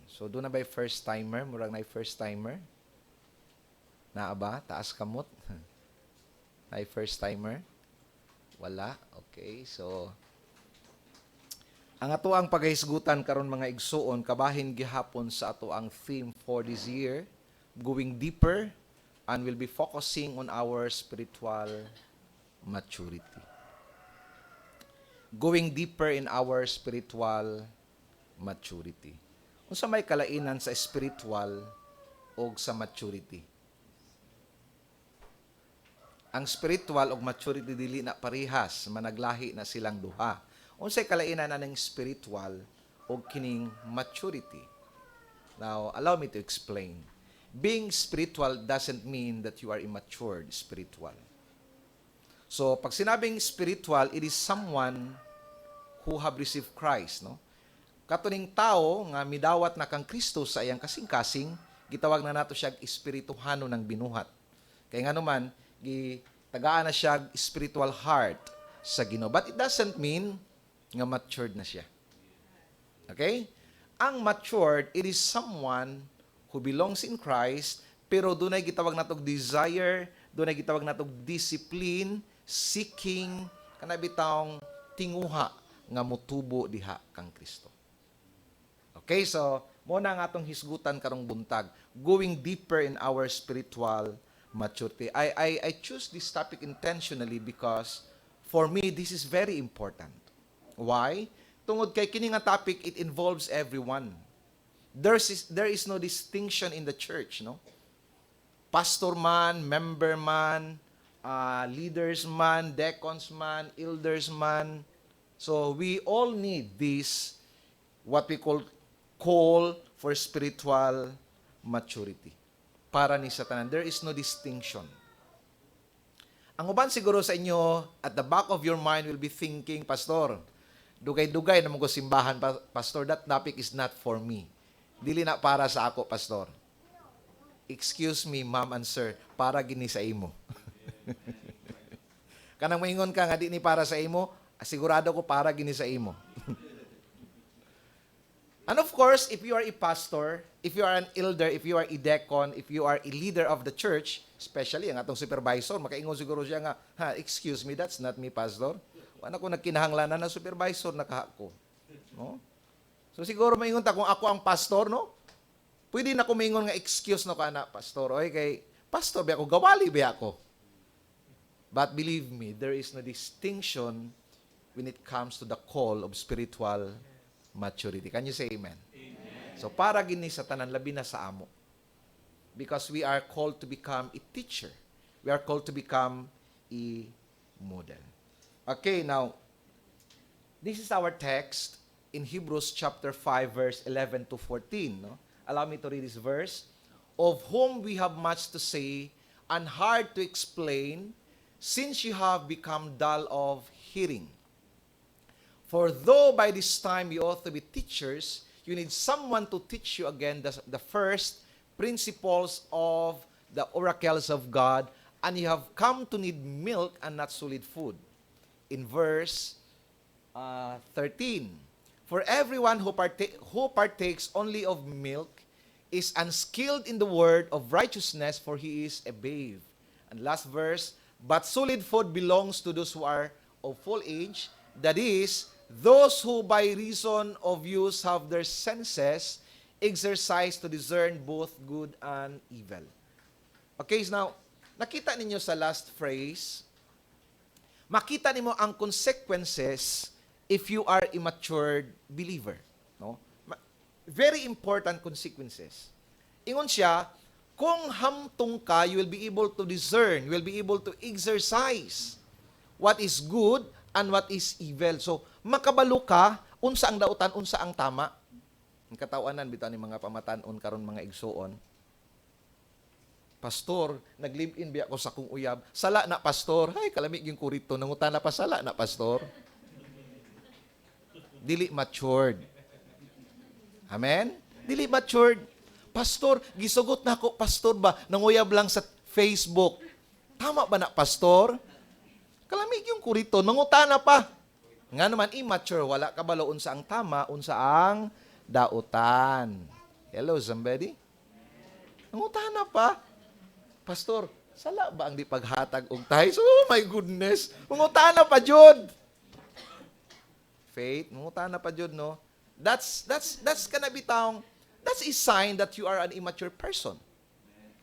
So, doon na ba'y first timer? Murag na first timer? Naa ba? Taas kamot? Na first timer? Wala? Okay, so ang ato ang paghisgutan karon mga igsuon kabahin gihapon sa ato ang theme for this year, going deeper, and we'll be focusing on our spiritual maturity. Going deeper in our spiritual maturity. Unsa may kalainan sa spiritual o sa maturity? Ang spiritual ug maturity dili na parehas, managlahi na silang duha. Unsay kalainan aning spiritual ug kining maturity? Now, allow me to explain. Being spiritual doesn't mean that you are immature spiritual. So, pag sinabing spiritual, it is someone who have received Christ, no? Katuning tao nga midawat na kang Kristo sa iyang kasing-kasing, gitawag na nato siya espirituhano ng binuhat. Kaya nga naman, tagaan na siya spiritual heart sa Ginoo. But it doesn't mean nga matured na siya. Okay? Ang matured, it is someone who belongs in Christ, pero doon ay gitawag natong desire, doon ay gitawag natong discipline, seeking, kanabitang tinguha nga mutubo diha kang Kristo. Okay, so muna ang atong hisgutan karong buntag, going deeper in our spiritual maturity. I choose this topic intentionally because for me this is very important. Why? Tungod kay kini nga topic, it involves everyone. There is no distinction in the church, no? Pastor man, member man, leaders man, deacons man, elders man. So we all need this, what we call for spiritual maturity. Para ni Satanan, there is no distinction. Ang uban siguro sa inyo, at the back of your mind will be thinking, Pastor, dugay-dugay na mga simbahan, Pastor, that topic is not for me. Dili na para sa ako, Pastor. Excuse me, ma'am and sir, para gini sa imo. Kanang maingon ka nga di ni para sa imo, sigurado ko para gini sa imo. And of course, if you are a pastor, if you are an elder, if you are a deacon, if you are a leader of the church, especially ang atong supervisor, makaingon siguro siya nga, excuse me, that's not me, pastor. Wala ko nagkinahanglanan na supervisor na kahako. No? So siguro maingon ta kung ako ang pastor, no? Pwede na ko maingon nga excuse no kana, pastor. Oy, kay pastor ba ako, gawali ba ako? But believe me, there is no distinction when it comes to the call of spiritual maturity. Can you say amen? Amen. So para gini sa tanan labi na sa amo. Because we are called to become a teacher. We are called to become a model. Okay, now this is our text in Hebrews chapter 5 verse 11 to 14, no? Allow me to read this verse. Of whom we have much to say and hard to explain, since you have become dull of hearing. For though by this time you ought to be teachers, you need someone to teach you again the first principles of the oracles of God, and you have come to need milk and not solid food. In verse 13, for everyone who partakes only of milk is unskilled in the word of righteousness, for he is a babe. And last verse, but solid food belongs to those who are of full age, that is, those who by reason of use have their senses exercised to discern both good and evil. Okay, so now, nakita ninyo sa last phrase, makita nimo ang consequences if you are a matured believer. No? Very important consequences. Ingon siya, kung hamtong ka, you will be able to discern, you will be able to exercise what is good and what is evil. So, makabalo ka, unsa ang dautan, unsa ang tama. Ang katawanan, bitaw ni mga pamatanon karon mga igsuon. Pastor, nag-live-in biya ako sa kong uyab. Sala na, pastor. Hay, kalamig yung kurito. Nangutan na pa, sala na, pastor. Dili matured. Amen? Dili matured. Pastor, gisugot na ako, pastor ba? Nanguyab lang sa Facebook. Tama ba na, pastor? Kalamig yung kurito, nangutana pa. Nga naman, immature, wala kabalo unsa ang tama, unsa ang dautan. Hello, somebody? Nangutana pa. Pastor, sala ba ang di paghatag og tithes? Oh my goodness. Nangutana pa jud. Faith, nangutana pa jud, no? That's kana bitawng, that's a sign that you are an immature person.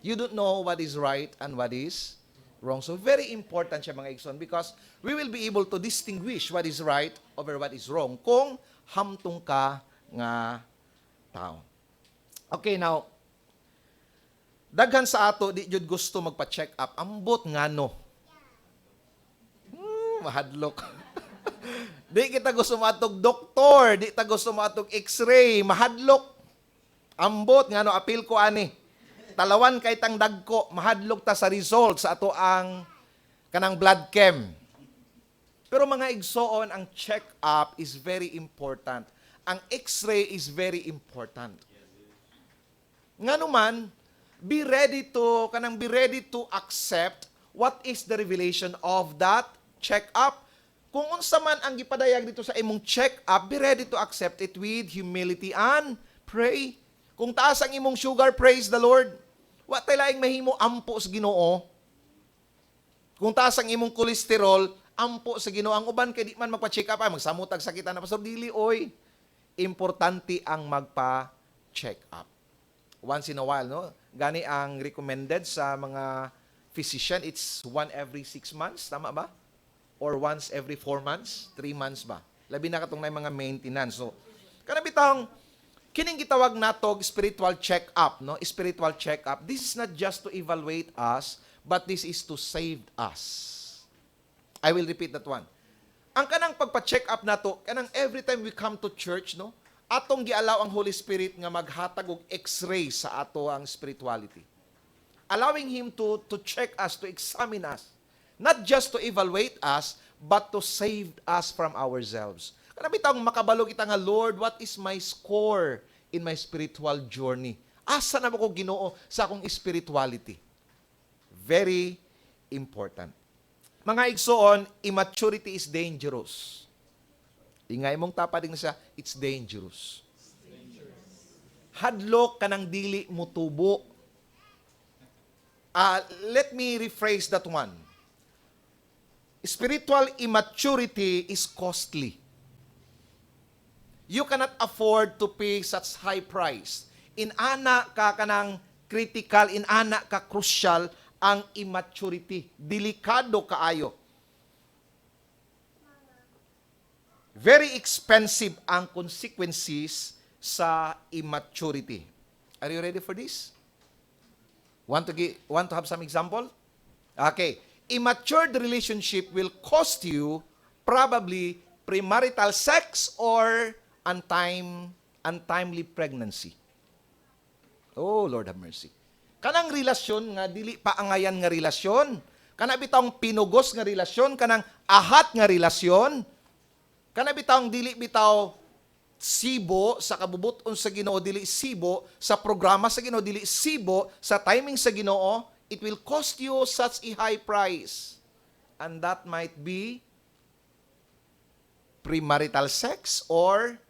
You don't know what is right and what is wrong. So very important siya mga igsoon because we will be able to distinguish what is right over what is wrong kung hamtong ka nga tao. Okay, now, daghan sa ato, di jud gusto magpa-check up. Ambot ngano. Mahadlok. Di kita gusto matog doktor, di ta gusto matog x-ray, mahadlok. Ambot ngano, apil ko ani. Talawan kay tang dagko, mahadlok ta sa result sa ato ang kanang blood chem. Pero mga igsoon, ang check-up is very important. Ang x-ray is very important. Ngano man, be ready to accept what is the revelation of that check-up. Kung unsa man ang gipadayag dito sa imong check-up, be ready to accept it with humility and pray. Kung taas ang imong sugar, praise the Lord. Wa tay laing mahimo ampo sa Ginoo. Kung taas ang imong kolesterol, ampo sa Ginoo. Ang uban kay di man magpa-check up, magsamutag sakitan na pastor dili oy. Importante ang magpa-check up. Once in a while, no? Gani ang recommended sa mga physician, it's 1 every 6 months, tama ba? Or once every 4 months, 3 months ba? Labi na katong na mga maintenance. So, kanabitang kining gitawag natog spiritual check-up, no? Spiritual check-up. This is not just to evaluate us, but this is to save us. I will repeat that one. Ang kanang pagpa-check up nato, kanang every time we come to church, no? Atong gialaw ang Holy Spirit nga maghatag og x-ray sa ato ang spirituality. Allowing Him to check us, to examine us. Not just to evaluate us, but to save us from ourselves. Kana bitang makabalo kita nga, Lord, what is my score in my spiritual journey? Asa na ko Ginoo sa akong spirituality? Very important. Mga igsoon, immaturity is dangerous. Ingay mong tapading na siya, it's dangerous. Hadlok ka ng dili mutubo. Let me rephrase that one. Spiritual immaturity is costly. You cannot afford to pay such high price. Inana ka kanang critical, inana ka crucial ang immaturity. Delikado kaayo. Very expensive ang consequences sa immaturity. Are you ready for this? Want to have some example? Okay. Immature relationship will cost you probably premarital sex or untimely pregnancy. Oh, Lord have mercy. Kanang relasyon nga dili paangayan nga relasyon, kana bitawng pinugos nga relasyon, kanang ahat nga relasyon, kana bitawng dili bitaw sibo sa kabubuton sa Ginoo, dili sibo sa programa sa Ginoo, dili sibo sa timing sa Ginoo, it will cost you such a high price. And that might be premarital sex or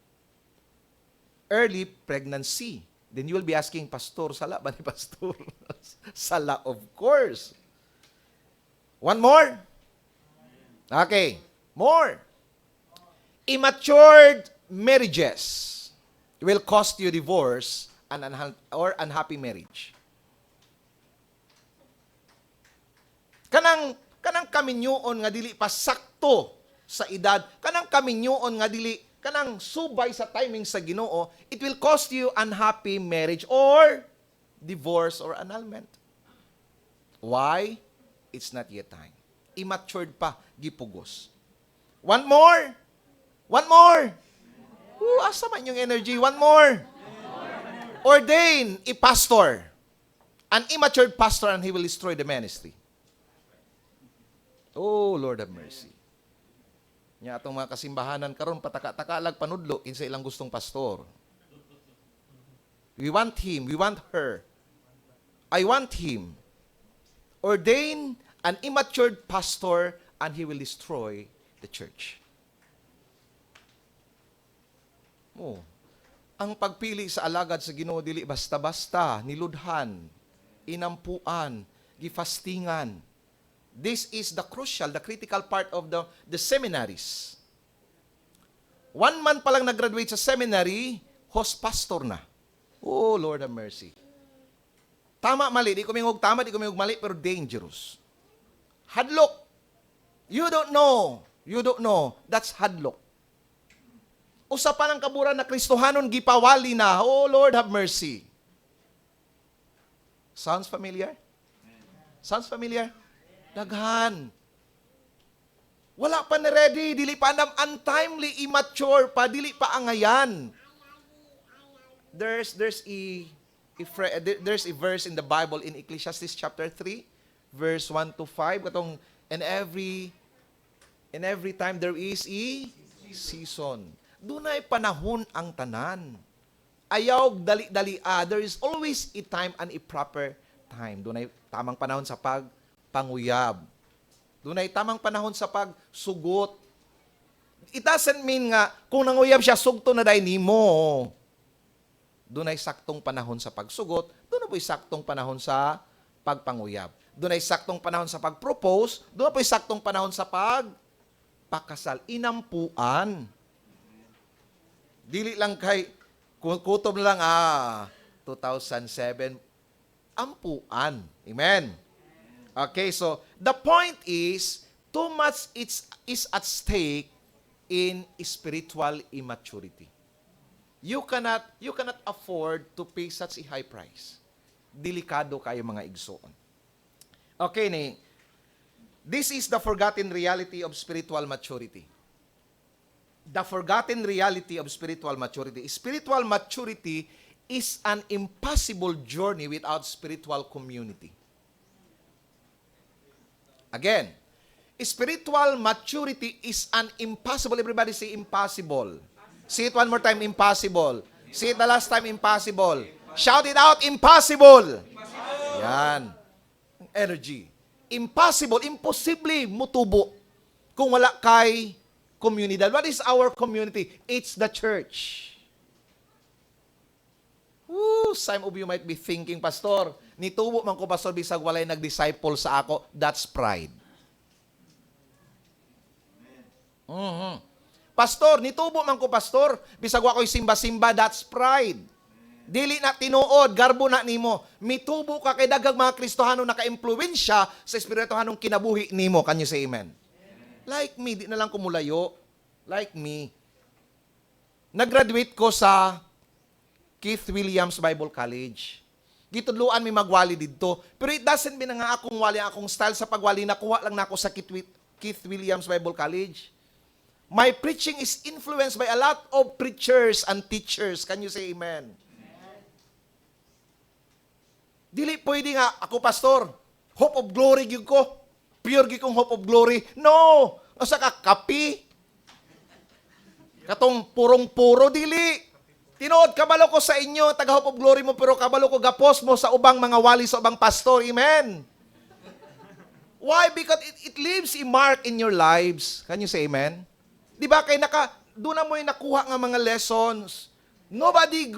early pregnancy. Then you will be asking, Pastor, sala ba ni Pastor? Sala, of course. One more? Okay, more. Immatured marriages will cost you divorce and unhappy marriage. Kanang kaminyoon nga dili pa sakto sa edad, kanang kaminyoon nga dili kanang subay sa timing sa Ginoo, it will cost you unhappy marriage or divorce or annulment. Why? It's not yet time. Immatured pa, gipugos. One more. One more. Asa man yung energy? One more. Ordain a pastor. An immature pastor and he will destroy the ministry. Oh, Lord have mercy. Nya atong mga kasimbahanan karon pataka-takalag panudlo kinsa ilang gustong pastor. We want him, we want her. I want him. Ordain an immature pastor and he will destroy the church. Oh. Ang pagpili sa alagad sa Ginoo dili basta-basta, niludhan, inampuan, gifastingan. This is the crucial, the critical part of the seminaries. 1 month pa lang nag-graduate sa seminary, host pastor na. Oh, Lord have mercy. Tama, mali. Di ko mingog tama, di ko mingog mali, pero dangerous. Hadlok. You don't know. You don't know. That's hadlok. Usa pa ng kaburan na Kristohanon, gipawali na. Oh, Lord have mercy. Sounds familiar? Sounds familiar? Daghan. Wala pa na ready, dili pa nam untimely, immature pa, dili pa angayan. There's a verse in the Bible in Ecclesiastes chapter 3, verse 1 to 5, katong and every time there is a season. Dunay panahon ang tanan. Ayaw dali-dali. There is always a time and a proper time. Dunay tamang panahon sa pagpanguyab. Dunay tamang panahon sa pagsugot. It doesn't mean nga, kung nanguyab siya, sugto na dahil nimo. Dunay saktong panahon sa pagsugot, doon po'y saktong panahon sa pagpanguyab. Dunay saktong panahon sa pagpropose, doon po'y saktong panahon sa pagpakasal. Inampuan. Dili lang kay, kutob na lang, 2007, ampuan. Amen. Okay, so the point is, too much is at stake in spiritual immaturity. You cannot afford to pay such a high price. Delikado kayo mga igsoon. Okay ni, this is the forgotten reality of spiritual maturity. The forgotten reality of spiritual maturity. Spiritual maturity is an impossible journey without spiritual community. Again, spiritual maturity is an impossible. Everybody say impossible. Say it one more time, impossible. Say it the last time, impossible. Shout it out, impossible. Yan. Energy. Impossible, imposible mutubo kung wala kay komunidad. What is our community? It's the church. Some of you might be thinking, Pastor, nitubo man ko, Pastor, bisag walay nag-disciple sa ako. That's pride. Pastor, nitubo man ko, Pastor, bisag wa ko'y simba-simba. That's pride. Dili na tinuod, garbo na nimo. Mitubo ka kay daghang mga Kristohano naka-impluwensya sa espirituhanong kinabuhi nimo. Can you say amen? Like me, di na lang kumulayo. Like me. Nag-graduate ko sa Keith Williams Bible College. Gitudluan may magwali dito. Pero it doesn't mean nga akong wali, akong style sa pagwali, nakuha lang na ako sa Keith Williams Bible College. My preaching is influenced by a lot of preachers and teachers. Can you say amen? Dili pwede nga, ako pastor, hope of glory gyud ko. Pure gyud kong hope of glory. No! Asa ka, kapi? Katong purong-puro, dili. Tinuod, kabalo ko sa inyo, taga hope of glory mo, pero kabalo ko gapos mo sa ubang mga wali, sa ubang pastor. Amen? Why? Because it leaves a mark in your lives. Can you say amen? Di ba kay doon na mo yung nakuha nga mga lessons. Nobody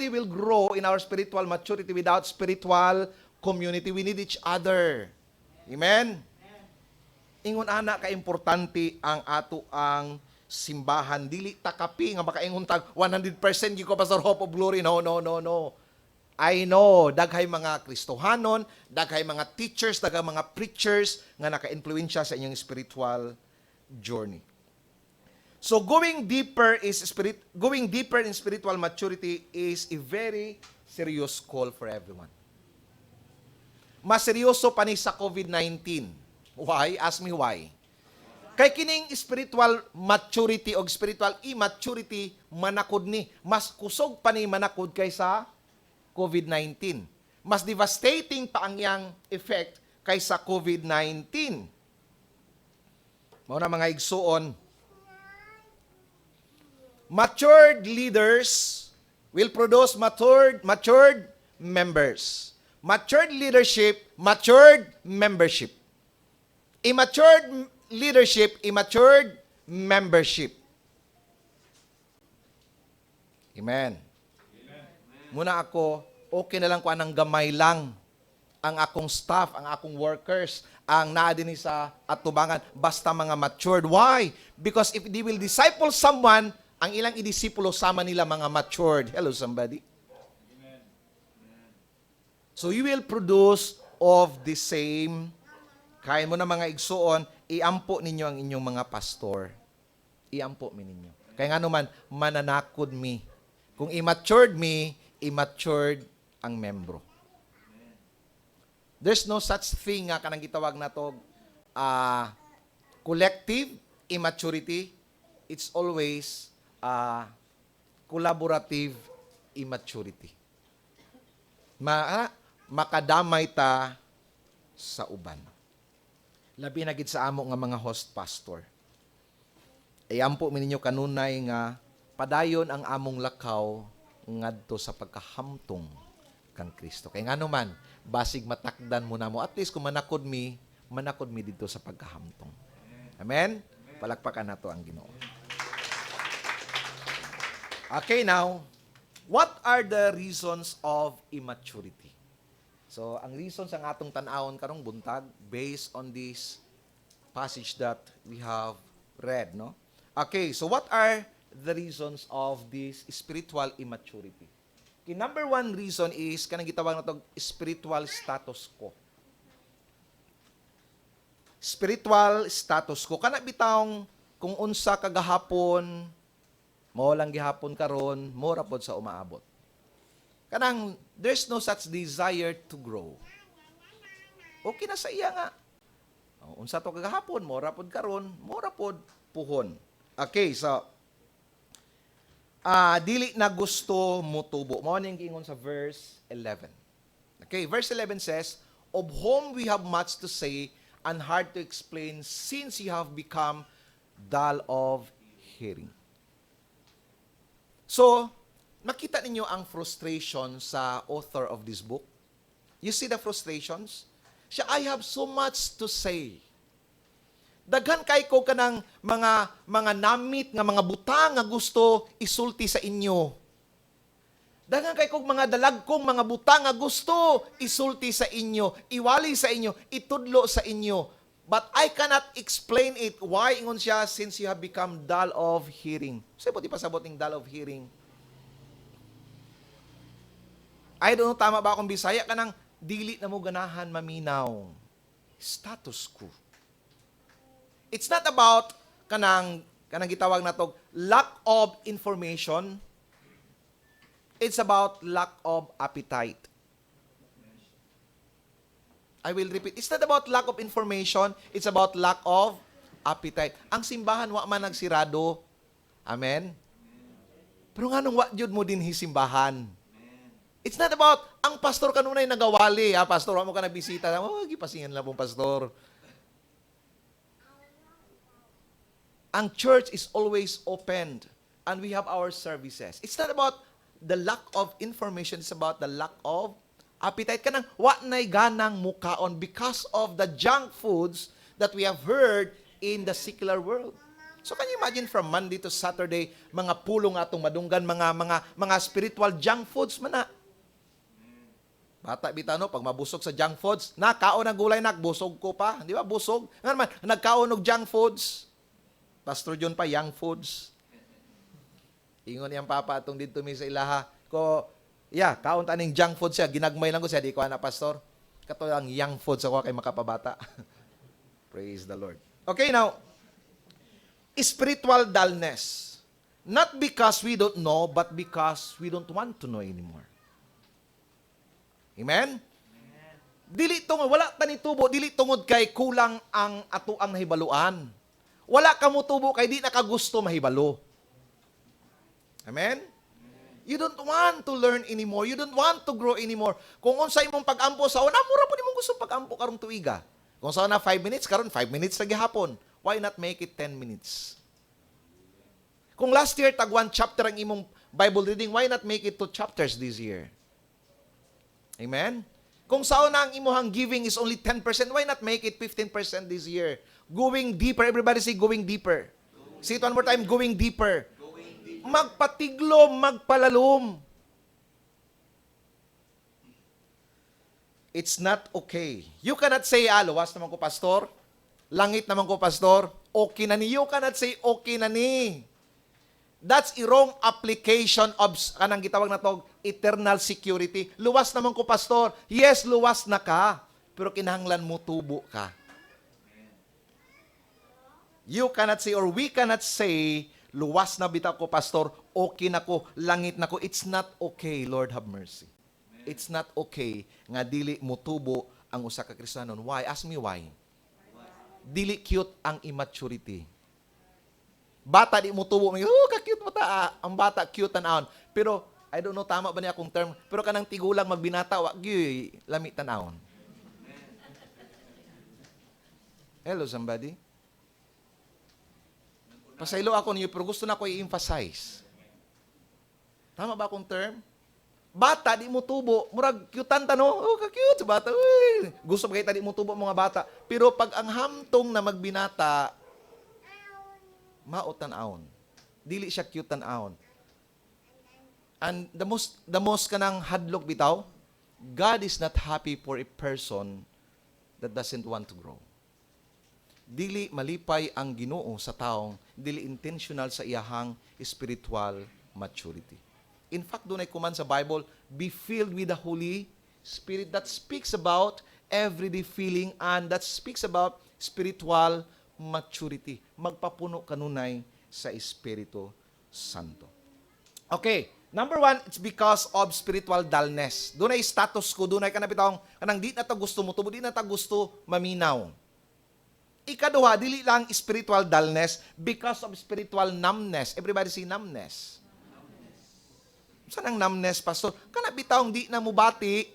will grow in our spiritual maturity without spiritual community. We need each other. Amen? Ingon ana ka importante ang ato ang simbahan. Dili takapi nga makaingon tag 100% gi ko Pastor Hope of Glory. No. I know daghay mga Kristohanon, daghay mga teachers, daghay mga preachers nga naka-impluwensya sa inyong spiritual journey. So going deeper in spiritual maturity is a very serious call for everyone. Mas seryoso pa ni sa COVID-19. Why? Ask me why. Kay kining spiritual maturity o spiritual immaturity manakod ni. Mas kusog pa ni manakod kaysa COVID-19. Mas devastating pa ang iyang effect kaysa COVID-19. Mao na mga igsuon, matured leaders will produce matured members. Matured leadership, matured membership. Immature leadership, immature membership. Amen. Muna ako, okay na lang kung anang gamay lang ang akong staff, ang akong workers, ang naa din sa atubangan, basta mga matured. Why? Because if they will disciple someone, ang ilang idisipulo sama nila mga matured. Hello, somebody? So you will produce of the same. Kaya mo na mga igsuon, iampo ninyo ang inyong mga pastor. Iampo mi ninyo. Kaya nga naman, mananakod mi. Kung immatured mi, immatured ang membro. There's no such thing nga kanang gitawag na to collective immaturity. It's always collaborative immaturity. Makadamay ta sa uban. Labi na gid sa amo nga mga host pastor. Iampo mi ninyo kanunay nga padayon ang among lakaw ngadto sa pagkahamtong kang Kristo. Kay ngano man, basig matakdan mo na mo. At least kung manakod mi dito sa pagkahamtong. Amen? Palakpakan nato ang Ginoo. Okay, now, what are the reasons of immaturity? So, ang reasons ang atong tan-awon karong buntag based on this passage that we have read, no? Okay, so what are the reasons of this spiritual immaturity? Okay, number one reason is kanang gitawag na to spiritual status quo. Spiritual status quo. Kana bitawng kung unsa kagahapon, mao lang gihapon karon, mo ra pod sa umaabot. Kanang there's no such desire to grow. Okay na sa iya nga. Unsa to kagahapon, mo ra pod karon, mo ra pod puhon. Okay, so dili na gusto mo tubo. Mao ning giingon sa verse 11. Okay, verse 11 says, "Of whom we have much to say and hard to explain, since you have become dull of hearing." So, makita ninyo ang frustration sa author of this book. You see the frustrations? Siya, I have so much to say. Daghan kay ko kanang mga namit nga mga butang nga gusto isulti sa inyo. Daghan kay ko mga dalagkong mga butang nga gusto isulti sa inyo, iwali sa inyo, itudlo sa inyo. But I cannot explain it. Why? Ingon siya, since you have become dull of hearing. Sabot ipasabot ng dull of hearing. I don't know, tama ba akong Bisaya? Kanang dili na mo ganahan maminaw. Status quo. It's not about kanang gitawag na to lack of information. It's about lack of appetite. I will repeat. It's not about lack of information. It's about lack of appetite. Ang simbahan wa man nagsirado. Amen? Pero nga nung wa jud mo din simbahan. It's not about ang pastor kanunay nagawali. Pastor, wa mo ka nagbisita. Gipasingan lang pong pastor. Ang church is always opened and we have our services. It's not about the lack of information, it's about the lack of appetite. Kanang wa nay ganang mukaon because of the junk foods that we have heard in the secular world. So can you imagine from Monday to Saturday, mga pulong atong madunggan, mga spiritual junk foods man na. Bata bitano pag mabusog sa junk foods, kaon ng gulay busog ko pa, di ba? Busog. Nga naman, nagkaon og junk foods. Pastor John pa, young foods. Ingon niyang papa atong dito mi sa ilaha. Kaon taning junk foods siya. Ginagmay lang ko siya. Di ko na, pastor. Kato ang young foods ako kay makapabata. Praise the Lord. Okay, now, spiritual dullness. Not because we don't know, but because we don't want to know anymore. Amen? Dili tungod, wala tani tubo, dili tungod kay kulang ang atuang nahibaluan. Wala ka mo tubo kay di nakagusto mahibalo. Amen? You don't want to learn anymore. You don't want to grow anymore. Kung unsay imong pag-ampo sa una, mura po nimong gusto pag-ampo karong tuiga. Kung sa una 5 minutes, karon 5 minutes lagi hapon. Why not make it 10 minutes? Kung last year tag 1 chapter ang imong Bible reading, why not make it 2 chapters this year? Amen? Kung sa una ang imong giving is only 10%, why not make it 15% this year? Going deeper. Everybody say going deeper. Say it one more time, going deeper. magpatiglom, magpalalom. It's not okay. You cannot say, luwas naman ko, pastor. Langit naman ko, pastor. Okay na ni. You cannot say, okay na ni. That's a wrong application of, kanang gitawag na to, eternal security. Luwas naman ko, pastor. Yes, luwas na ka. Pero kinahanglan mo tubo ka. You cannot say, or we cannot say, luwas na bitaw ko, pastor. Okay na ko, langit na ko. It's not okay, Lord have mercy. It's not okay nga dili mutubo ang usa ka Kristiyanon. Why? Ask me why. Dili cute ang immaturity. Bata di mutubo, ka-cute mo ta. Ang bata cute tan-aon. Pero I don't know tama ba niya akong term, pero kanang tigulang magbinata wa gyud lami tan-aon. Hello somebody. Pasaylo ako niyo pero gusto na ko i-emphasize. Tama ba akong term? Bata, di mo tubo. Murag, cutean ta, no? Oh, ka-cute sa bata. Uy. Gusto ba kayo, di mo tubo mga bata. Pero pag ang hamtong na magbinata, mautan-aon. Dili siya cute-tan-aon. And the most kanang hadlok bitaw, God is not happy for a person that doesn't want to grow. Dili malipay ang Ginoo sa taong, dili intentional sa iyahang spiritual maturity. In fact, doon ay command sa Bible, be filled with the Holy Spirit that speaks about everyday feeling and that speaks about spiritual maturity. Magpapuno kanunay sa Espiritu Santo. Okay, number 1, it's because of spiritual dullness. Doon ay status ko, doon ay kanapitang, kanang di na ta gusto mo, tubo di na ta gusto maminaw. Ikaduha, dili lang spiritual dullness because of spiritual numbness. Everybody say numbness. Saan ang numbness, pastor? Kana bitawng di na mubati.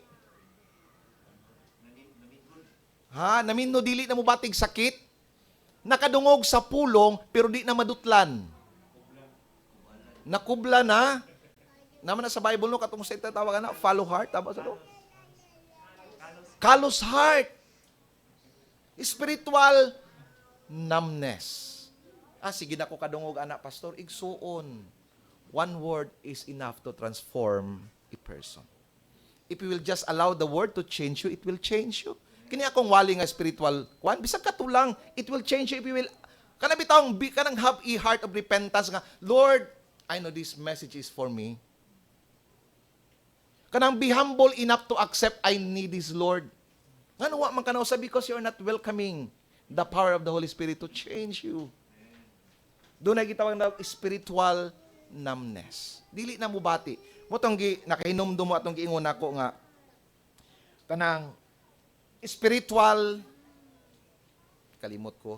Naminno dili na mubatig sakit. Nakadungog sa pulong pero di na madutlan. Nakubla na. Naman na sa Bible no katong sa tawag na follow heart, tama sa to? Callous heart. Spiritual numbness. Sige na ko kadungog anak pastor, igsuon. One word is enough to transform a person. If you will just allow the word to change you, it will change you. Kini akong wali nga spiritual kwan, bisag katulang, it will change you if you will. Kana bitawng kanang have a heart of repentance nga, Lord, I know this message is for me. Kanang be humble enough to accept I need this, Lord. Ngano wa man kanaw sa because you are not welcoming the power of the Holy Spirit to change you. Doon ay gitawag na spiritual numbness. Dili na mubati. Mo tong nakahinumdum mo atong giingon nako nga kanang spiritual kalimot ko.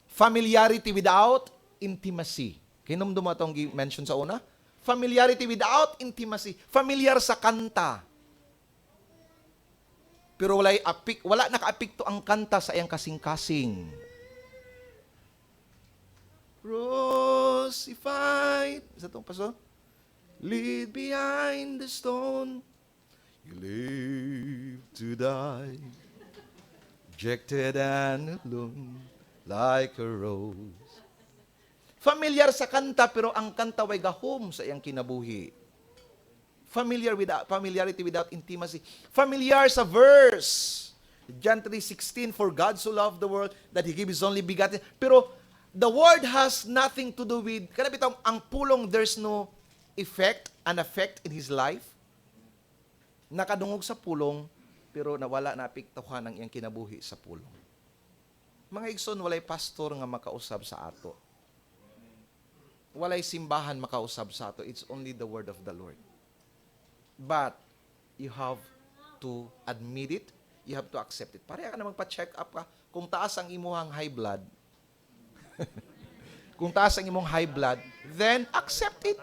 Familiarity without intimacy. Hinumdum mo atong gi-mention sa una. Familiarity without intimacy. Familiar sa kanta. Pero wala naka-apekto ang kanta sa iyang kasing-kasing. Crucified. Isa itong paso? Leave behind the stone. You live to die. Rejected and alone. Like a rose. Familiar sa kanta, pero ang kanta way gahom sa iyang kinabuhi. Familiarity without intimacy. Familiar sa verse. John 3:16, for God so loved the world that He gave His only begotten. Pero the word has nothing to do with, kanabitang ang pulong, there's no an effect in his life. Nakadungog sa pulong, pero nawala na apektuhan ang iyang kinabuhi sa pulong. Mga igsoon, walay pastor nga makausab sa ato. Walay simbahan makausab sa ato. It's only the word of the Lord. But, you have to admit it, you have to accept it. Pareha ka na magpa-check up ka. Kung taas ang imuhang high blood, kung taas ang imong high blood, then accept it.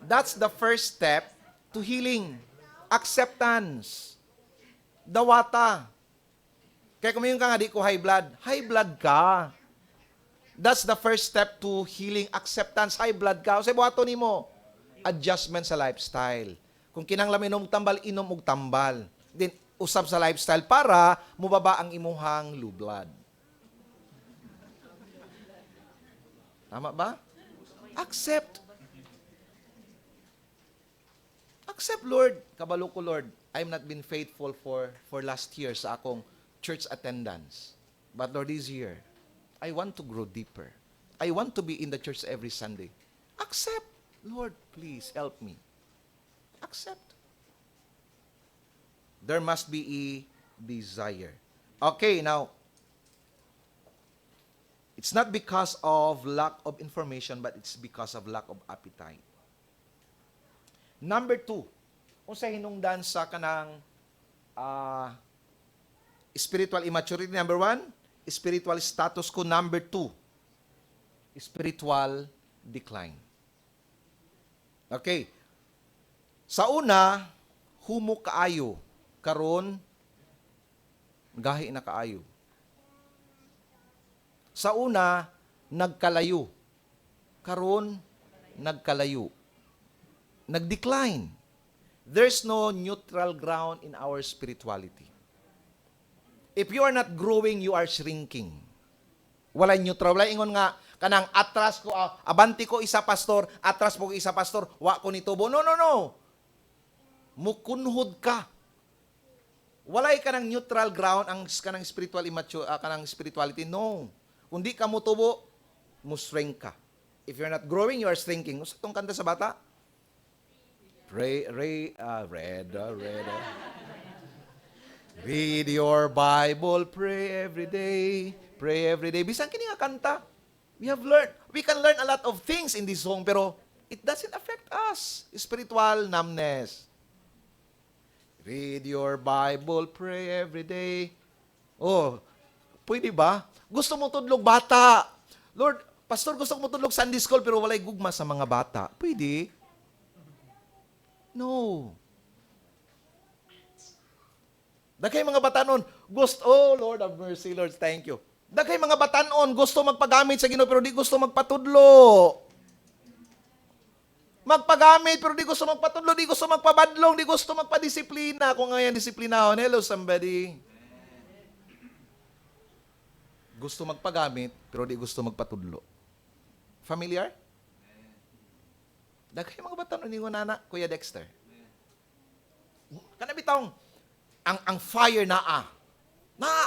That's the first step to healing. Acceptance. Dawata. Kaya kung ka nga di ko high blood ka. That's the first step to healing. Acceptance. High blood ka. Kasi buhato ni mo. Adjustment sa lifestyle. Kung kinanglam inom tambal, inom og tambal. Then, usab sa lifestyle para mubaba ang imuhang low blood. Tama ba? Accept. Accept, Lord. Kabalo ko, Lord. I'm not been faithful for last year sa akong church attendance. But Lord, this year, I want to grow deeper. I want to be in the church every Sunday. Accept. Lord, please help me. Accept. There must be a desire. Okay, now, it's not because of lack of information, but it's because of lack of appetite. Number 2, kung sa hinungdan sa kanang spiritual immaturity. Number 1, spiritual status ko. Number 2, spiritual decline. Okay. Sa una, humo kaayo. Karon, gahi na kaayo. Sa una, nagkalayo. Karon, nagkalayo. Nag-decline. There's no neutral ground in our spirituality. If you are not growing, you are shrinking. Wala neutral. Wala ingon nga, kanang atras ko, abanti ko isa pastor, atras po isa pastor, wa ko nitubo. No, no, no. Mukunhod ka. Walay ka ng neutral ground ang kanang spiritual kanang spirituality. No. Kundi ka mutubo, mushrink ka. If you're not growing, you are shrinking. Gusto itong kanta sa bata? Read your Bible, pray every day. Pray every day. Bisan kini nga kanta. We can learn a lot of things in this song, pero it doesn't affect us. Spiritual numbness. Read your Bible, pray every day. Oh, pwede ba? Gusto mo tudlog bata. Lord, pastor, gusto ko mo tudlog Sunday school, pero walay gugma sa mga bata. Pwede? No. Daghay mga batanon, oh Lord of mercy, Lord, thank you. Daghay mga batanon, gusto magpagamit sa Ginoo pero di gusto magpatudlo. Magpagamit pero di gusto magpatudlo, di gusto magpabadlong, di gusto magpadisiplina. Kung ngayon disiplinahon, hello somebody. Gusto magpagamit pero di gusto magpatudlo. Familiar? Daghay mga batanon ningon nana, Kuya Dexter. Kana bitong ang fire naa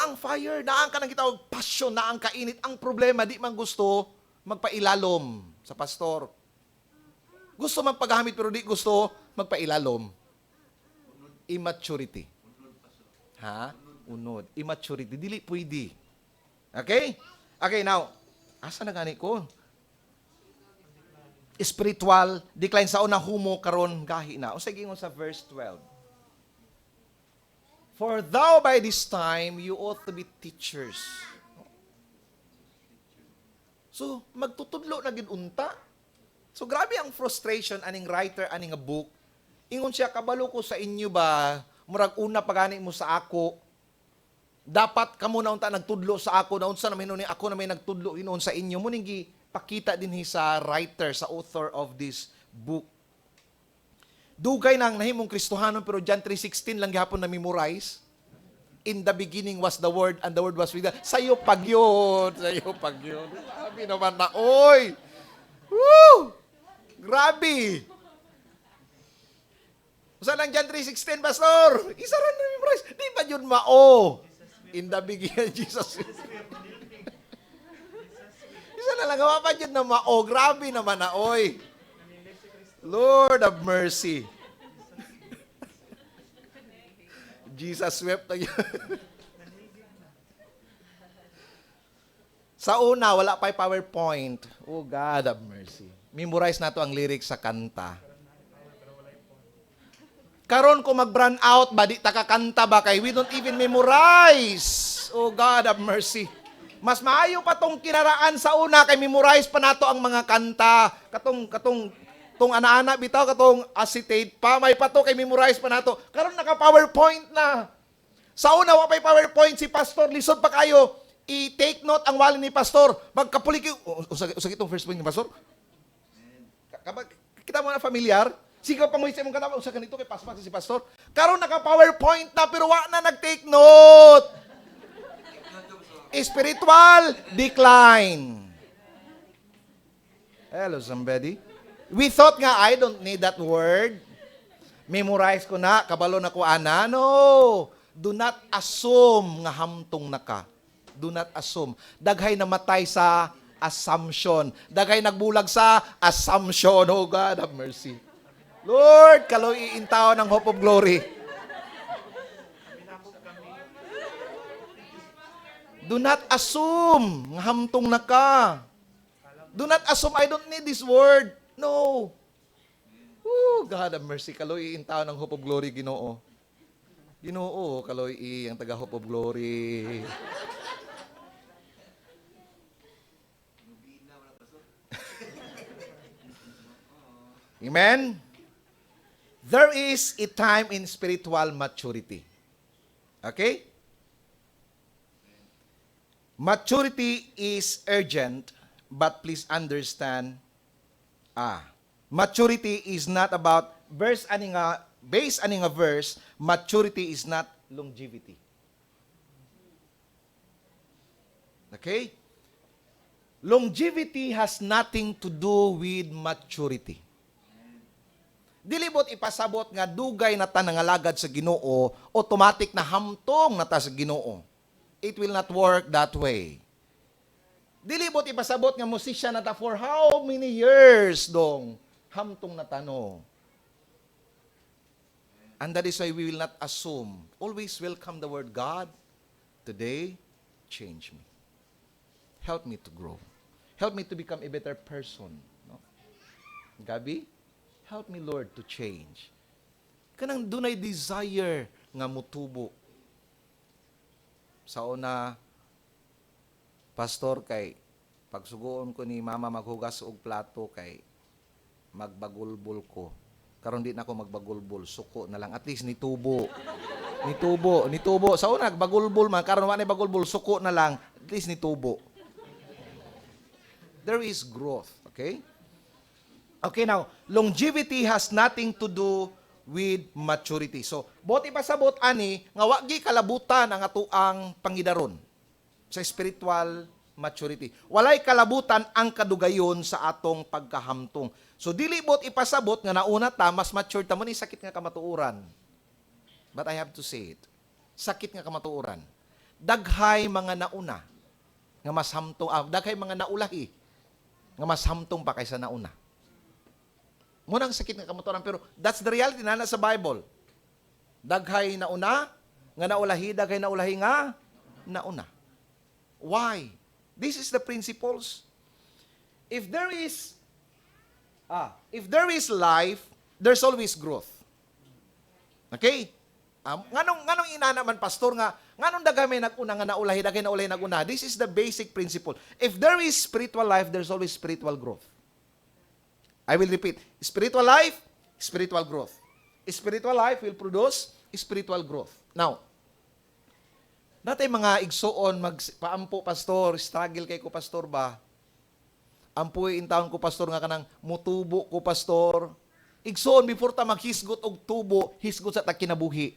ang fire, naang ka nang kitawag passion, naang kainit. Ang problema, di man gusto magpailalom sa pastor. Gusto magpagamit pero di gusto magpailalom. Immaturity. Ha? Unod. Immaturity. Dili pwede. Okay? Okay, now, asa na gani ko? Spiritual decline sa una humo karon gahi na. Unsay gingon sa verse 12? For thou by this time, you ought to be teachers. So, magtutudlo na gid unta. So, grabe ang frustration aning writer, aning a book. Ingon siya, kabalo ko sa inyo ba, murag una pagani mo sa ako, dapat kamo na unta nagtudlo sa ako, na unsa na may ako na may nagtudlo hinuon sa inyo. Muning pakita din sa writer, sa author of this book. Dugay nang nahimong Kristohanon pero John 3:16 lang gihapon na memorize. In the beginning was the Word and the Word was with God. Sayo pagyod. Sayo pagyod. Grabe naman na, oy! Woo! Grabe! Usa lang John 3:16, Pastor? Isa rin na memorize. Di ba yun mao? In the beginning, Jesus. Isa na lang, gawa pa yun na mao. Grabe naman na, oy! Lord of mercy. Jesus wept again. Sa una, wala pa'y PowerPoint. Oh, God of mercy. Memorize na to ang lyrics sa kanta. Karon ko mag-brand out ba, di takakanta ba kay we don't even memorize. Oh, God of mercy. Mas maayo pa tong kinaraan sa una kay memorize pa nato ang mga kanta. Katong ana-ana bitaw, katong acetate pa, may pato kay memorize pa nato. Karon naka-PowerPoint na. Sa una, wa pa'y PowerPoint si Pastor, lisod pa kayo. I-take note ang wali ni Pastor. Magkapulik yung, usag itong first point ni Pastor. Kita mo na familiar? Sigaw pa mo isa mong kanama, usag ganito kay Pastor si Pastor. Karon naka-PowerPoint na, pero wa na nag-take note. Spiritual decline. Hello, somebody. We thought nga, I don't need that word. Memorize ko na, kabalo na ko, ana. No. Do not assume nga hamtong na ka. Do not assume. Daghay namatay sa assumption. Daghay nagbulag sa assumption. Oh God, have mercy. Lord, kaloy iintaw ng hope of glory. Do not assume nga hamtong na ka. Do not assume, I don't need this word. No. Oh, God have mercy. Kaloy iintaw ng hope of glory, Ginoo. Ginoo, kaloy ang taga hope of glory. Amen? There is a time in spiritual maturity. Okay? Maturity is urgent, but please understand, maturity is not about, based on nga verse, maturity is not longevity. Okay? Longevity has nothing to do with maturity. Dilibot ipasabot nga dugay na ta nangalagad sa Ginoo, automatic na hamtong na ta sa Ginoo. It will not work that way. Dilibot ipasabot nga musisya na ta for how many years dong hamtong na tano. And that is why we will not assume. Always welcome the word, God, today, change me. Help me to grow. Help me to become a better person. No? Gabi, help me, Lord, to change. Kanang dunay desire nga mutubo. Sa una, pastor, kay pagsugoon ko ni mama maghugas og plato, kay magbagulbol ko. Karon di na ako magbagulbol, suko na lang. At least nitubo. Nitubo. Sa una, bagulbol man. Karon wala bagulbol, suko na lang. At least nitubo. There is growth. Okay? Okay, now, longevity has nothing to do with maturity. So, bot ipasabot ani, nga wagi kalabutan ang atuang pangidaron sa spiritual maturity. Walay kalabutan ang kadugayon sa atong pagkahamtong. So, dili bot ipasabot nga nauna ta, mas mature ta mo ni sakit nga kamatuuran. But I have to say it. Sakit nga kamatuuran. Daghay mga nauna nga mas hamtong, daghay mga naulahi nga mas hamtong pa kaysa nauna. Munang sakit nga kamatuoran, pero that's the reality na sa Bible. Daghay na una, nga naulahi, daghay na ulahi nga nauna. Why? This is the principles. If there is life, there's always growth. Okay? Nganong ina naman, pastor, nga nganong daghay may naguna nga naulahi, daghay na ulahi naguna. This is the basic principle. If there is spiritual life, there's always spiritual growth. I will repeat. Spiritual life, spiritual growth. Spiritual life will produce spiritual growth. Now, natay mga igsuon, paampo, pastor, struggle kay ko, pastor ba? Ampuy in taon ko, pastor, nga kanang mutubo ko, pastor. Igsuon, before ta maghisgot og tubo, hisgot sa takinabuhi.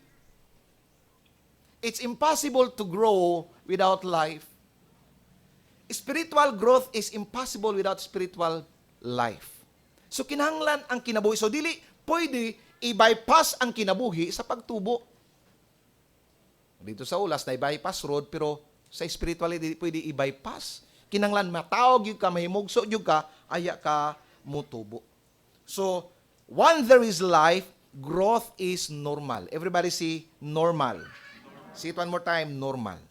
It's impossible to grow without life. Spiritual growth is impossible without spiritual life. So, kinahanglan ang kinabuhi. So, dili pwede i-bypass ang kinabuhi sa pagtubo. Dito sa ulas, na i-bypass road, pero sa spirituality, pwede i-bypass. Kinahanglan matawag yung ka, mahimugso yung ka, aya ka mutubo. So, when there is life, growth is normal. Everybody say normal. See it one more time, normal.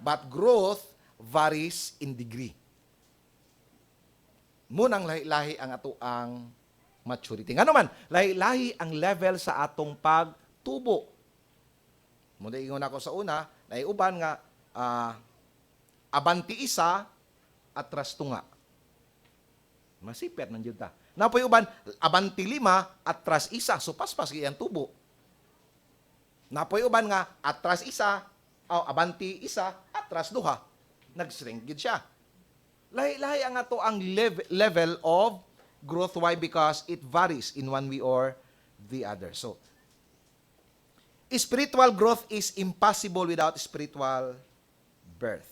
But growth varies in degree. Munang lahi-lahi ang atoang maturity. Nga naman, lahi-lahi ang level sa atong pagtubo. Muna ingon ako sa una, naiuban nga, abanti isa, atras tunga. Masipet man yun ta. Napoy uban, abanti lima, atras isa. So, paspas kayang tubo. Napoy uban nga, atras isa, abanti isa, atras duha. Nag-shrink gid siya. Lahi-lahi ang ato ang level of growth. Why? Because it varies in one way or the other. So, spiritual growth is impossible without spiritual birth.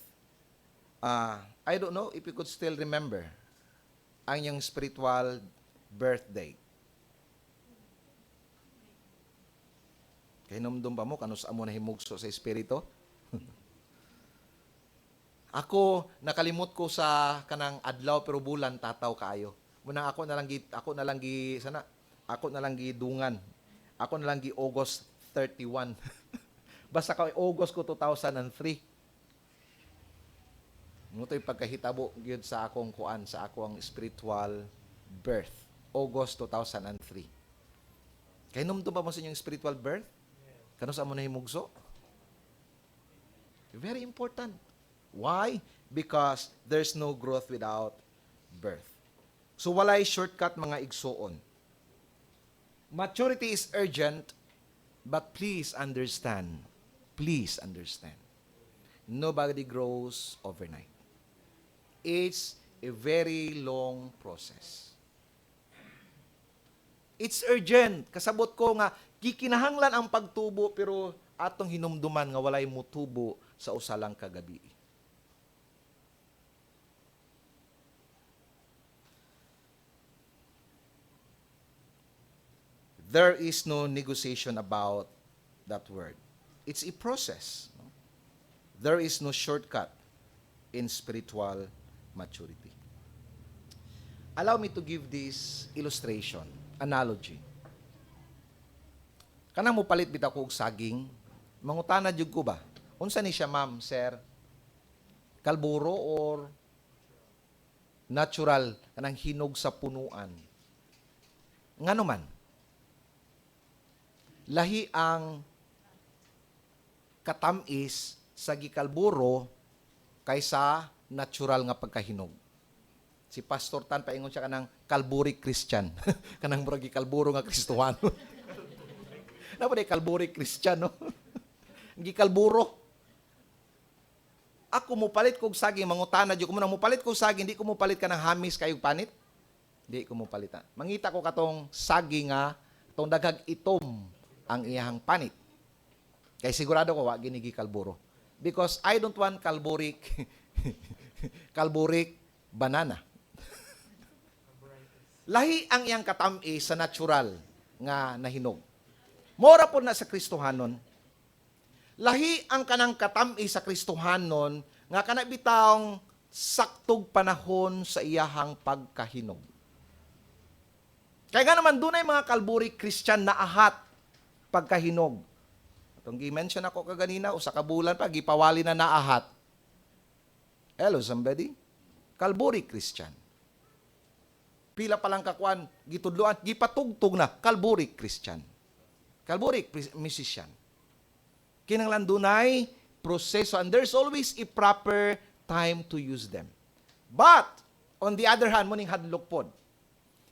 I don't know if you could still remember. ang iyong spiritual birthday? Kaya hinumdum pa mo, kanus amo na himugso sa espiritu? Ako, nakalimot ko sa kanang adlaw pero bulan tataw kaayo. Muna ako na lang dungan. Ako na lang gi August 31. Basta ka August ko 2003. Mutoy pagkahitabo gyud sa akong kuan, sa akong spiritual birth. August 2003. Kaya numdum ba mo sa inyong spiritual birth? Kano sa amo na himugso? Very important. Why? Because there's no growth without birth. So walay shortcut mga igsoon. Maturity is urgent, but please understand. Please understand. Nobody grows overnight. It's a very long process. It's urgent. Kasabot ko nga, gikinahanglan ang pagtubo, pero atong hinumduman nga walay mutubo sa usalang kagabi. There is no negotiation about that word. It's a process. There is no shortcut in spiritual maturity. Allow me to give this illustration, analogy. Kanang mo palit bitaw ko og saging, mangutana jud ko ba? Unsa ni siya, ma'am, sir? Kalburo or natural kanang hinog sa punuan? Ngano man? Lahi ang katamis sa gikalburo kaysa natural nga pagkahinog. Si Pastor Tan paingon siya kanang kalburi Christian. Kanang murag gikalburo nga Kristohano. Napa day kalburi Christian, no? Gikalburo. Ako mo palit kog saging, mangutana jud ko mo palit kog saging, di ko mo palit kanang hamis kayog panit. Di ko mo palita. Mangita ko katong saging nga tong daghag itom ang iyang panit. Kaya sigurado ko, wag ginigi kalburo. Because I don't want kalburik banana. Lahi ang iyang katamis sa natural nga nahinog. Mora po na sa Kristohanon. Lahi ang kanang katamis sa Kristohanon nga kanabitang saktog panahon sa iyahang pagkahinog. Kaya nga naman, doon ay mga kalburik Christian na ahat pagkahinog. Itong gi-mention ako kaganina, usa ka bulan pa, gipawali na naahat. Hello, somebody? Kalburik Christian. Pila pa lang kakuan, gitudluan, gipatugtog na, kalburik Christian. Kalburik musician. Kinanglan dunay proseso, and there's always a proper time to use them. But, on the other hand, muning hadlok pod,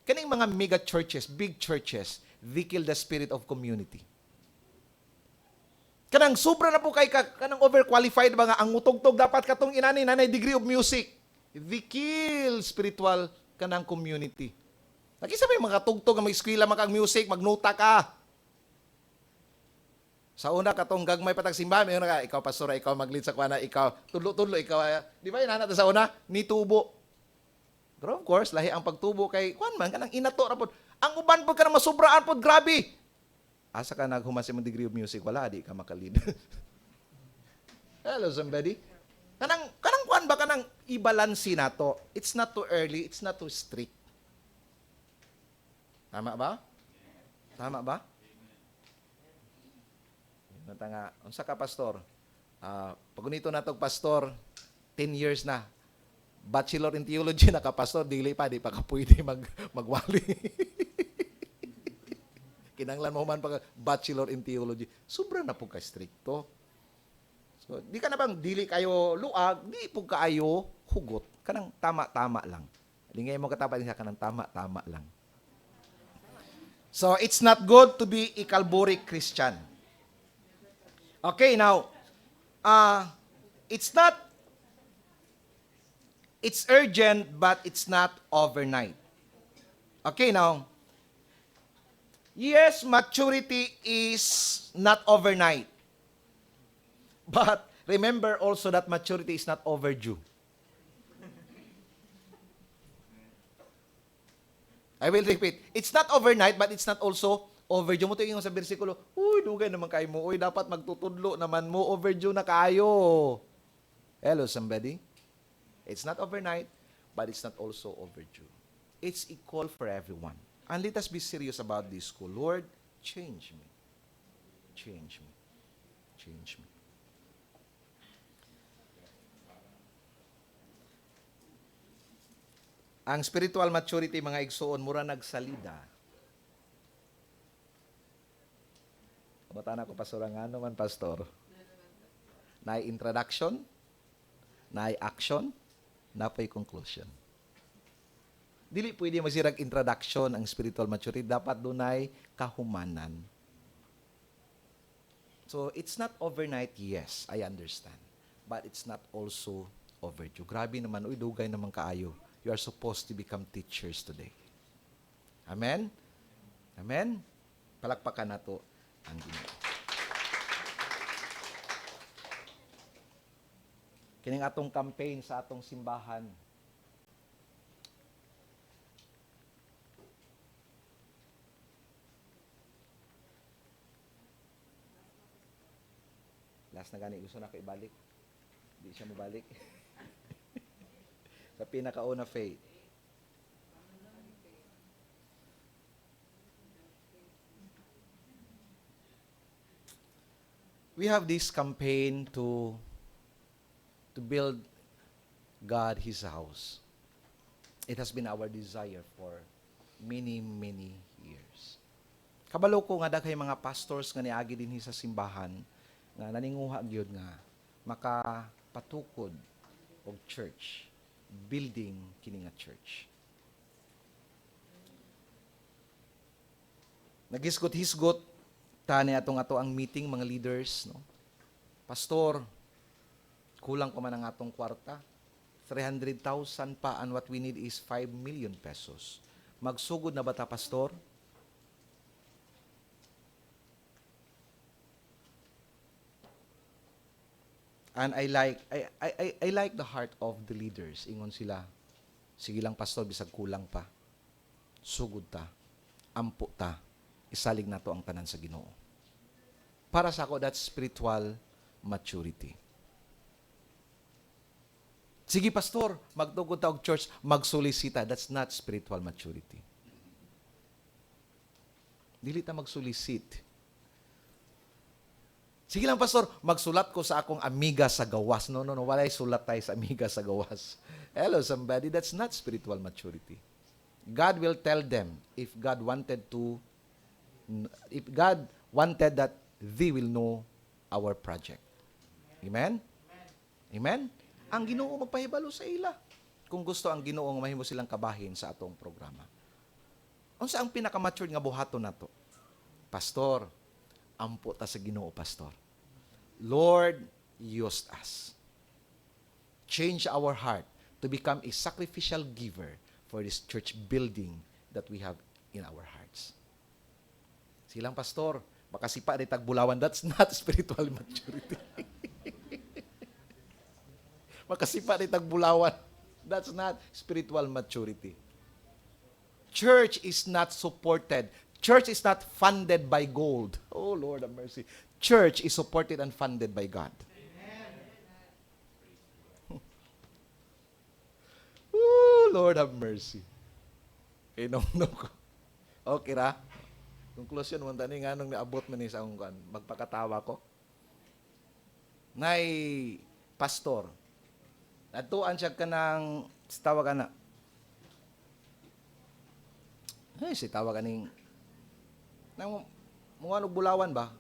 kaning mga mega churches, big churches, they kill the spirit of community. Kanang sobra na po kay kanang overqualified ba nga ang utog-tog dapat katong inani nanay degree of music. They kill spiritual kanang community. Nakisa may mga tugtog nga mag-eskwela makag music, magnuta ka. Sa una katong gagmay patag simbahan, mayon ka, ikaw pastor, ikaw mag-lead sa kuana, ikaw tudlo-tudlo, ikaw di ba inana sa una ni tubo. Pero of course, lahi ang pagtubo kay kuan man kanang inato ra pod. Ang uban pod kanang masubraan pod, grabe. Asa ka naghuman sa degree of music, wala di ka makalid. Hello somebody. Kanang kuan ba kanang i-balansi nato. It's not too early, it's not too strict. Tama ba? Tama ba? Nata nga, unsa ka pastor? Pagunito natog pastor, 10 years na. Bachelor in Theology na ka pastor, di pa pwede magwali. Kinanglan mo man pag Bachelor in Theology. Sobra na po ka stricto. So, di ka na bang dili kayo luag, di po kayo hugot. Kanang tama-tama lang. Di ngayon mo katapat niya kanang tama-tama lang. So, it's not good to be a kalburik Christian. Okay, now, it's urgent, but it's not overnight. Okay, now, yes, maturity is not overnight. But remember also that maturity is not overdue. I will repeat. It's not overnight, but it's not also overdue. Mo tingin sa bersikulo, uy, dugay naman kayo mo. Uy, dapat magtutudlo naman mo. Overdue na kayo. Hello, somebody? It's not overnight, but it's not also overdue. It's equal for everyone. And let us be serious about this school. Lord, change me. Change me. Change me. Ang spiritual maturity, mga igsoon, mura nagsalida. Kabata na ko, pastor, nga naman, pastor. Naay introduction, naay action, napay conclusion. Dili pwede masirag introduction ang spiritual maturity. Dapat dunay kahumanan. So, it's not overnight, yes, I understand. But it's not also overdue. Grabe naman, uy, dugay naman kaayo. You are supposed to become teachers today. Amen? Amen? Palakpakan na to ang Ginoo. Kining atong campaign sa atong simbahan. Last na gani, gusto na ko ibalik. Hindi siya mabalik. Sa pinakauna, faith. We have this campaign to build God His house. It has been our desire for many, many years. Kabalo ko nga daghay mga pastors nga niagi dinhi sa simbahan nga naninguha gyud nga makapatukod og church, building kini nga church. Nagisgot-hisgot tani ato ang meeting mga leaders, no. Pastor, kulang pa man ang atong kwarta. 300,000 pa, and what we need is 5 million pesos. Magsugod na ba ta, pastor? And I like the heart of the leaders. Ingon sila, sige lang pastor, bisag kulang pa. Sugod ta. Ampo ta. Isalig na to ang tanan sa Ginoo. Para sa ako, that's spiritual maturity. Sige pastor, magtugod ta og church, magsolisita. That's not spiritual maturity. Dili ta magsolicit. Sige lang, pastor, magsulat ko sa akong amiga sa gawas. No, walay sulat tayo sa amiga sa gawas. Hello, somebody, that's not spiritual maturity. God will tell them if God wanted that they will know our project. Amen? Amen? Ang Ginoo magpahibalo sa ila. Kung gusto ang Ginoo mahimo silang kabahin sa atong programa. Unsa ang pinaka-mature nga buhaton nato? Pastor, ampo ta sa Ginoo, pastor. Lord, use us. Change our heart to become a sacrificial giver for this church building that we have in our hearts. Silang pastor, baka sipa rin tagbulawan, that's not spiritual maturity. Makasipa rin tagbulawan, that's not spiritual maturity. Church is not supported. Church is not funded by gold. Oh, Lord have mercy. Church is supported and funded by God. Oh, Lord have mercy. No. Okay ra? Conclusion mo tani nga nung naabot man ni sa akong magpakatawa ko. Nay pastor. Natuan siya kanang tawag ana. Ay, si tawag kaning nang mga bulawan ba?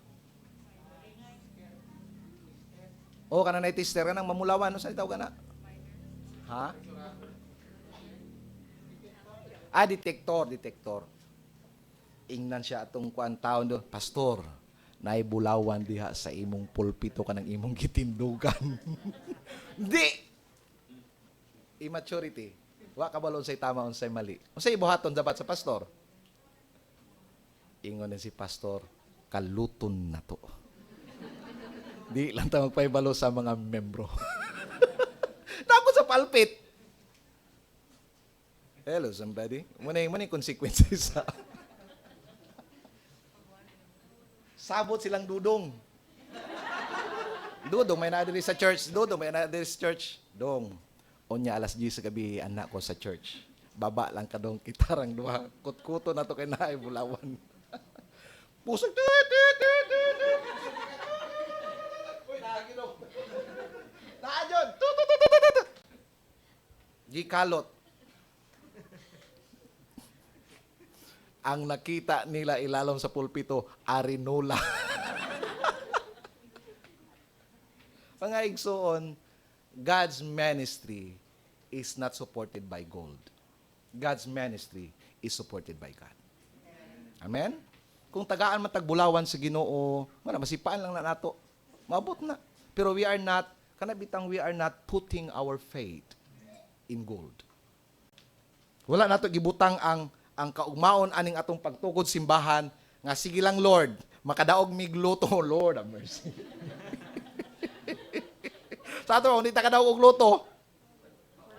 O kana na tester ka nang mamulawan, no sa tawag kana? Ha? Detector. Ingnan siya atong kuan taon do, pastor. Naay bulawan diha sa imong pulpito kanang imong gitindugan. Di immaturity. Wa kabalon say tama unsay mali. Unsay ibuhaton dapat sa pastor? Ingon si pastor, kaluton na to. Di lang ta magpaibalo sa mga membro. Tapos sa pulpit. Hello, somebody. Muna yung consequences sa... Sabot silang dudong. Dudong, may nadiri sa church. Dudong, may nadiri sa church. Dong, onya alas 10 sa gabi, anak ko sa church. Baba lang ka dong, kitarang duha. Kutkuto na to kay naay bulawan. Pusog. Uy, nakagilong. Naadyon. Gikalot. Ang nakita nila ilalom sa pulpito, Arinola. Mga igsoon, God's ministry is not supported by gold. God's ministry is supported by God. Amen? Kung tagaan matagbulawan sa Ginoo, masipaan lang na nato. Maabot na. Pero we are not putting our faith in gold. Wala nato gibutang ang kaugmaon aning atong pagtukod simbahan nga sige lang Lord, makadaog mig luto, Lord have mercy. Sa ato hindi ta kadaog og luto.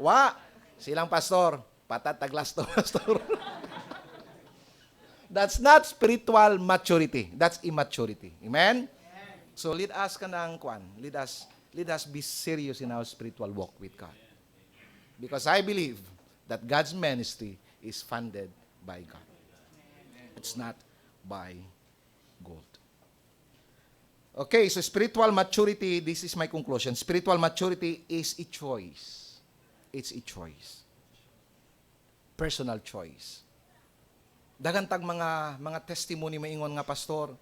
Wa, silang pastor, patat taglas to pastor. That's not spiritual maturity. That's immaturity. Amen? So lead us kanang kwan. Lead us be serious in our spiritual walk with God. Because I believe that God's ministry is funded by God. It's not by gold. Okay, so spiritual maturity, this is my conclusion. Spiritual maturity is a choice. It's a choice. Personal choice. Dagantag mga testimony maingon nga pastor.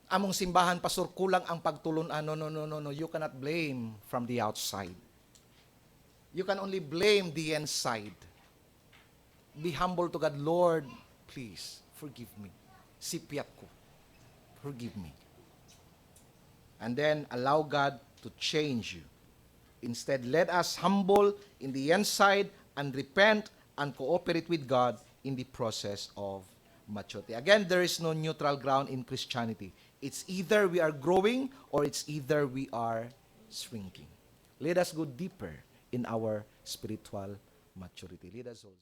Among simbahan pastor kulang ang pagtulon-an. No. You cannot blame from the outside. You can only blame the inside. Be humble to God. Lord, please, forgive me. Sipiat ko. Forgive me. And then, allow God to change you. Instead, let us humble in the inside and repent and cooperate with God in the process of maturity. Again, there is no neutral ground in Christianity. It's either we are growing or it's either we are shrinking. Let us go deeper in our spiritual maturity. Let us all